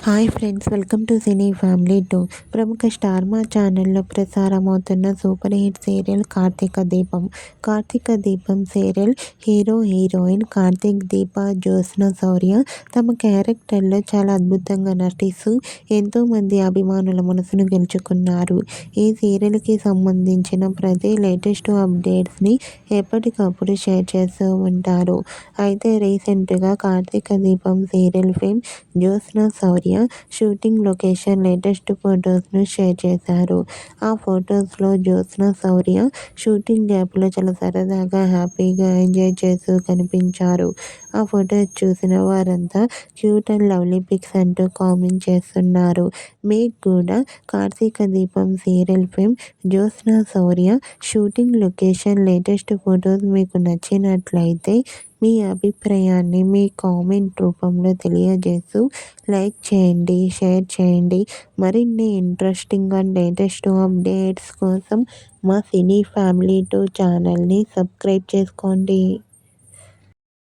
Hi friends, welcome to cine family 2. ప్రముఖ star మా ఛానల్లో ప్రసారమవుతున్న సూపర్ హిట్ సీరియల్ కార్తీక దీపం. కార్తీక దీపం సీరియల్ హీరో హీరోయిన్ కార్తీక్ దీప జ్యోత్స్న శౌర్య తమ క్యారెక్టర్లో చాలా అద్భుతంగా నటిస్తూ ఎంతోమంది అభిమానుల మనసును గెలుచుకున్నారు. ఈ సీరియల్కి సంబంధించిన ప్రతి లేటెస్ట్ అప్డేట్స్ని ఎప్పటికప్పుడు షేర్ చేస్తూ ఉంటారు. అయితే రీసెంట్గా కార్తీక దీపం సీరియల్ ఫేమ్ జ్యోత్స్న శౌర్య షూటింగ్ లొకేషన్ లేటెస్ట్ ఫొటోస్ను షేర్ చేశారు. ఆ ఫొటోస్లో జ్యోత్స్న శౌర్య షూటింగ్ గ్యాప్లో చాలా సరదాగా హ్యాపీగా ఎంజాయ్ చేస్తూ కనిపించారు. ఆ ఫొటోస్ చూసిన వారంతా క్యూట్ అండ్ లవ్లీ పిక్స్ అంటూ కామెంట్ చేస్తున్నారు. మీకు కూడా కార్తీక దీపం సీరియల్ ఫేమ్ జ్యోత్స్న శౌర్య షూటింగ్ లొకేషన్ లేటెస్ట్ ఫొటోస్ మీకు నచ్చినట్లయితే మీ అభిప్రాయాన్ని మీ కామెంట్ రూపంలో తెలియజేస్తూ లైక్ చేయండి, షేర్ చేయండి. మరిన్ని ఇంట్రెస్టింగ్ అండ్ లేటెస్ట్ అప్డేట్స్ కోసం మా సినీ ఫ్యామిలీ 2 ఛానల్ని సబ్స్క్రైబ్ చేసుకోండి.